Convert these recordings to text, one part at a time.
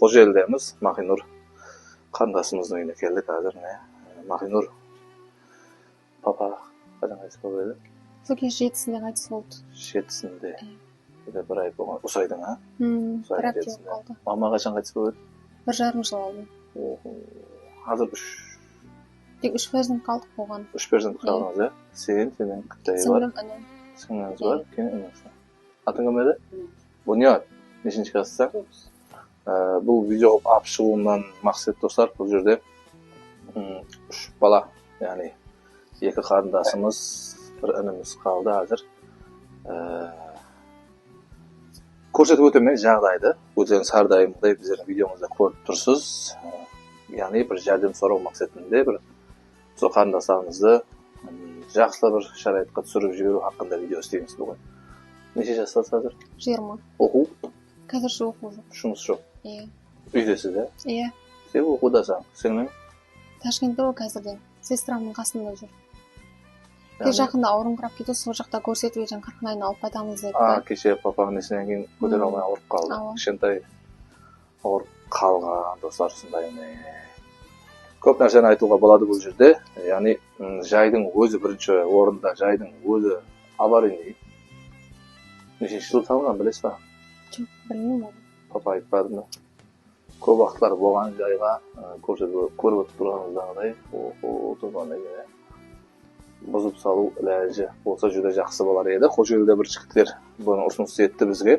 Kocaeli'demiz. Mahinur kardeşimizin evine geldik hazır ne? Mahinur papa kaçan qaytыс болды? Сол кез 7-сінде қайтыс болды. 7-сінде. Bir ay болған. Ұсайдың, а? Бір апта болып қалды. Мама қашан қайтыс болды? 1,5 жыл алды. Hazır Тек 3 перзент қалдық болған. 3 перзент қалдыңыз, а? Сенің қытайы бар. Сіңлім інім. Сіңліңіз бар, кейін ініңіз. Атың кім еді? Бұнияр. Нешінші классың? Бұл видео алып шығуымнан мақсат достар, бұл жерде 3 бала, яғни 2 қарындасымыз, 1 ініміз қалды қазір. Көрсетіп өтемей жағдайды, өтен сардайымдай біздердің видеомызда көріп тұрсыз. Яғни бір жәрдем сұрау мақсатында бір сол қарындастарымызды жақсы бір шарайтқа түсіріп жіберу хақында видео істейміз бүгін. Неше жастасыз қазір? 20. Оқу? Қазір оқу жоқ. Жұмыс жоқ. Иә. Үйдесіз, ә? Иә. Сен оқудасың, сіңлің? Ташкентте ол қазірден. Сестрамның қасында жүр. Тек жақында ауырыңқырап кетті, сол жақта көрсетіп ержен қырқынайын алып қайтамыз деді. Кеше папаның несінен кейін көтере алмай ауырып қалды. Кішкентай ауырып қалған достар сондай. Көп нәрсені айтуға болады бұл жерде. Яғни жайдың өзі бірінші орында, жайдың өзі аварийный. Нешінші жыл салған білесіз ба? Жоқ, білмеймін оны. Папа айтпады ма? Көп уақытлар болған жайға көріп тұрғанымыздағыдай отырғандай бұзып салу іләжі болса жүде жақсы болар еді. Қожеліде бір жігіттер бұны ұсыныс етті бізге.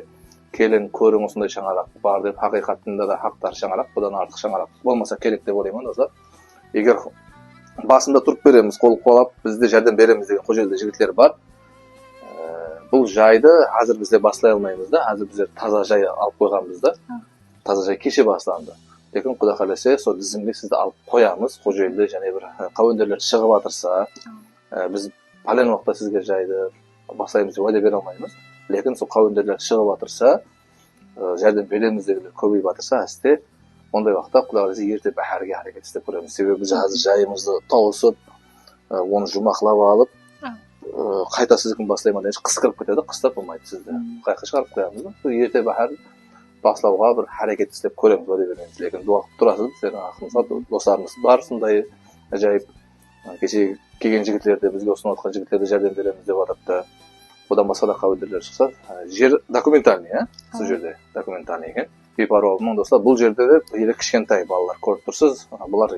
Келін көрің осындай шаңарақ бар деп, хақиқатында да хақтар шаңарақ, бұдан артық шаңарақ болмаса керек деп ойлаймын достар. Егер басында тұрып береміз, қол қолап, бізде жәрдем береміз деген Қожеліде жігіттер бар. Бұл жайды қазір бізде басылай алмаймыз да, қазір біздер таза жай алып қойғанбыз да. Таза жай кеше басталды. Лекін Құда қаласа, сол тізімге сізді алып қоямыз. Қожеліде және бір қауендерлер шығып жатырса, біз пәлен уақытта сізге жайды бастаймыз деп уәде бере алмаймыз. Лекін сол қауендерлер шығып жатырса, жәрдем береміз дегендер көбейіп жатырса, әсте ондай уақытта Құда қаласа ерте бәрге әрекет істеп көреміз. Себебі біз қазір жайымызды тауысып, оны жұмақлап алып, қайта сіздікін бастаймын дегенше қыс кіріп кетеді, қыстап болмайды сізді. Қайқа шығарып қоямыз ба? Ерте бәрі баслауға бір әрекет істеп көреміз уәде береміз. Лекін дуақып тұрасыз, сіздің ақымызға достарымыз бар сондай жайып. Кеше келген жігітлерде, бізге ұсынып отқан жігітлерде жәрдем береміз деп жатырды. Одан басқа да қауендерлер шықса, жер документальный, сол жерде документальный екен. Бейпаруа достар, бұл жерде де елі кішкентай балалар көріп тұрсыз. Бұлар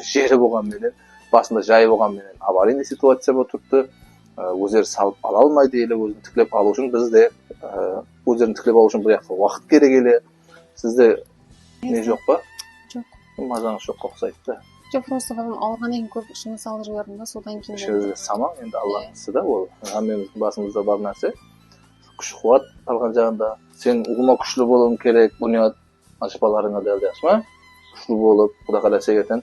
жері болғанменен, басында жай болғанменен аварийный ситуация болып тұрды. Өздері салып ала алмайды, елі өзін тіклеп алу үшін бізде өздерін тіклеп алу үшін бұл жаққа уақыт керек елі. Сізде не жоқ па? Жоқ. Мазаңыз жоқ қоқсайды да. Жоқ, просто балам ауырғаннан кейін көп ішіне салып жібердім да, содан кейін. Ішіңізде саман, енді Аллах'сы да ол. Әмеміздің басымызда бар нәрсе. Күш қуат алған жағында. Сен ұлыма күшлі болуың керек, бұны ашпаларыңа дәлді ашма. Күшлі болып, Құда қаласа ертең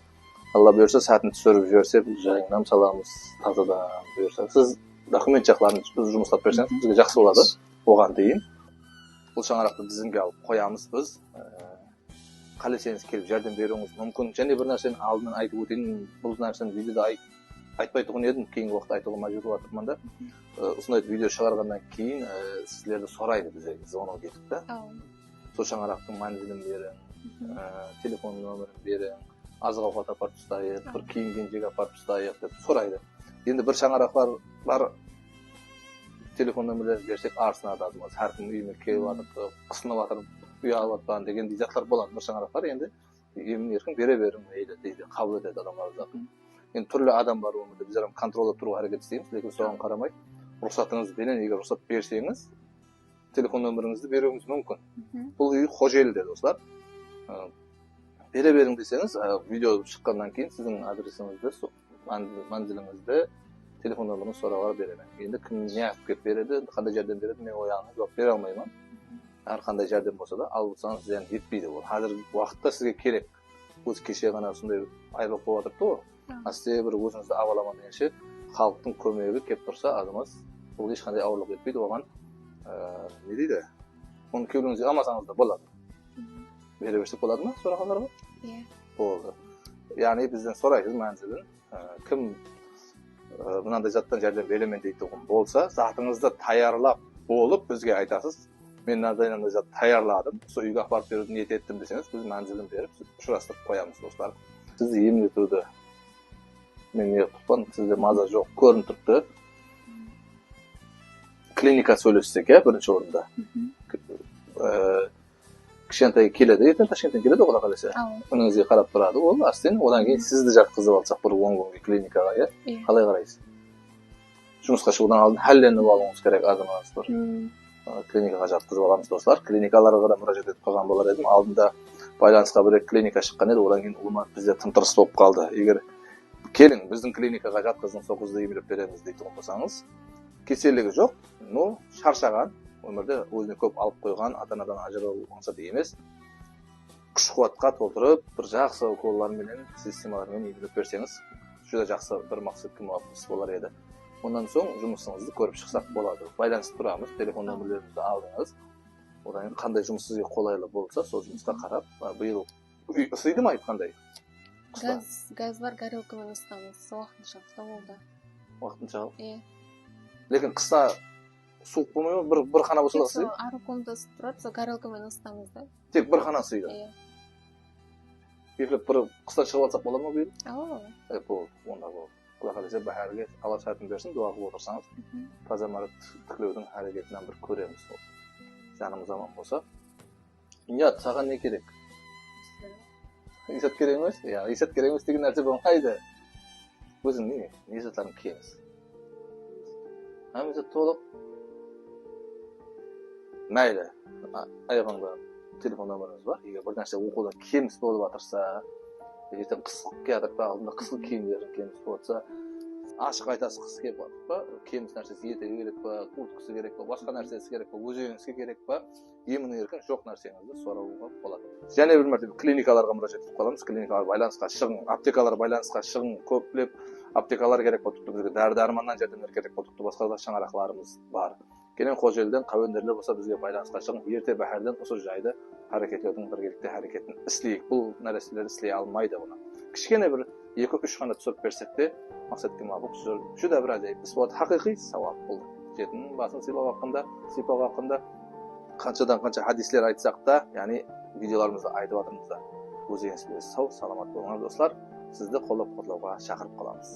Алла бұйырса сәтін түсіріп жіберсе, бұл жайыңнан саламыз, тазадан бұйырса. Сіз документ жақларын біз жұмыстап берсеңіз, бізге жақсы болады. Оған дейін бұл шаңарақты тізімге алып қоямыз біз. Қалесеңіз келіп жәрдем беруіңіз мүмкін. Және бір нәрсені алдынан айтып өтейін, бұл нәрсені видеода айтпай тұғын едім, кейінгі уақытта айтуға мәжбүр болатырмын да. Осындай видео шығарғаннан кейін сіздерді сұрайды бізге, звонок етіп та. Сол шаңарақтың мәнзілін берің, телефон нөмірін берің, азық ауқат апарып тастайық, бір киінген жерге апарып тастайық деп сұрайды. Енді бір шаңарақтар бар, телефон нөмірлерін берсек арсына ададымыз, әркім үйіме келіп жатыр, қысынып жатыр, үй алып жатқан деген дизақтар болады. Бір шаңарақтар енді емін еркін бере берім дейді, қабыл етеді адамларды. Енді түрлі адам бар өмірде, біздер контролда тұруға әрекет істейміз, лекін соған қарамай, рұқсатыңызбенен егер рұқсат берсеңіз, телефон нөміріңізді беруіңіз мүмкін. Бұл үй Қожеліде достар. Бере берің десеңіз, видео шыққаннан кейін сіздің адресіңізді, манзиліңізді, телефон нөмірін сұрауға беремін. Енді кім не алып келіп береді, қандай жәрдем береді, мен ойағына жоқ бере алмаймын. Әрқандай жәрдем болса да, алып отырсаңыз зиян етпейді. Ол қазіргі уақытта сізге керек. Өз кеше ғана сондай айырылып болып жатырды ғой. Асте бір өзіңізді аваламан дегенше, халықтың көмегі келіп тұрса, азамат бұл ешқандай ауырлық етпейді. Оған не дейді? Оны кеуіліңізге алмасаңыз да болады. Бере берсек болады ма сұрағандарға? Иә. Болды. Яғни бізден сұрайсыз мәнзілін. Кім мынандай заттан жәрдем беремін дейтін болса, затыңызды таярлап болып бізге айтасыз. men nadayanda tayyorladim. Shu uyga olib borib berib niyet etdim desangiz, biz manzilini berib uchrashtirib qo'yamiz do'stlar. Sizni emli turdi. Men niyat tutdim, sizda maza yo'q, ko'rinib turibdi. Klinika söyleshsak, birinchi o'rinda. Kishantay keladi, ertaga Toshkentdan keladi, xudo qalasa. Uningizga qarab turadi. U astin, undan keyin sizni jatqizib olsak, bir 10 kunga klinikaga, qalay qaraysiz? Жұмысқа шығудан алдын хәлленіп алуыңыз керек азаматыңыз бар. Клиникаға жатқызып аламыз достар. Клиникаларға да мұражат етіп қалған болар едім. Алдында байланысқа бір клиника шыққан еді, одан кейін ұлыма бізде тым-тырыс болып қалды. Егер келің, біздің клиникаға жатқыздың, сол қызды емдеп береміз дейтін болсаңыз, кеселігі жоқ, но шаршаған, өмірде өзіне көп алып қойған, ата-анадан ажыралу мақсаты емес. Күш-қуатқа толтырып, бір жақсы уколлармен, системалармен емдеп берсеңіз, juda жақсы бір мақсатқа muvofiq болар еді. Ondan so'ng жұмысыңызды көріп шықсақ болады. Байланысып тұрамыз, телефон нөмірлерімізді алдыңыз. Одан кейін қандай жұмыс сізге қолайлы болса, сол жұмысқа қарап, биыл үй ысиды ма айтқандай? Газ бар, горелкамен ысытамыз. Уақытынша болды. Уақытынша? Иә. Lekin қыста суық болмай ма? Бір қана болса да ысиды? Ары комната ысытып тұрады, сол горелкамен ысытамыз да. Тек бір қана ысиды? Иә. Егер бір қыстан шығып алсақ болады ма биыл? Болды. Онда болды. Құдай қаласа бәрге Алла сәтін берсін, дуа қылып отырсаңыз, таза мәрт тіклеудің әрекетінен бір көреміз. Жанымыз аман болса. Ният, саған не керек? Исат керек емес? Ja, исат керек емес деген нәрсе болмайды. Өзің не заттарын киеміз. Исат толық. Мәйлі. Аяғыңда телефон нөміріңіз бар. Егер бір нәрсе оқудан кеміс болып жатырса, ертең қысқы келатыр ба, алдында қысқы киімдерін кеміс болса, ашық айтасыз қыс келіп жатыр ба, кеміс нәрсесі етегі керек па, курткасы керек па, басқа нәрсесі керек па, өзіңізге керек па, емін еркін жоқ нәрсеңізді сұрауға болады. Және бір мәртебе клиникаларға мұражат етіп қаламыз. Клиникалар байланысқа шығың, аптекалар байланысқа шығың, көплеп аптекалар керек болып тұр, бізге дәрі-дәрманнан жәрдемдер керек болып тұр, басқа да шаңырақларымыз бар. Келен қожелден қауендерлер болса бізге байланысқа шығың, ерте бәһәрден осы жайды әрекетлеудің біргелікте әрекетін істейік. Бұл нәрселер істей алмайды бұны. Кішкене бір 2-3 қана түсіріп берсек те, мақсатқа muvofiq juda bir ajoyib ish bo'ldi, haqiqiy savob bo'ldi. Жетінің басын сипау хақында қаншадан қанша хадислер айтсақ та, яғни видеоларымызда айтып жатырмыз да, өзіңіз сау, саламат болыңыз достар. Сізді қолдап-қолдауға шақырып қаламыз.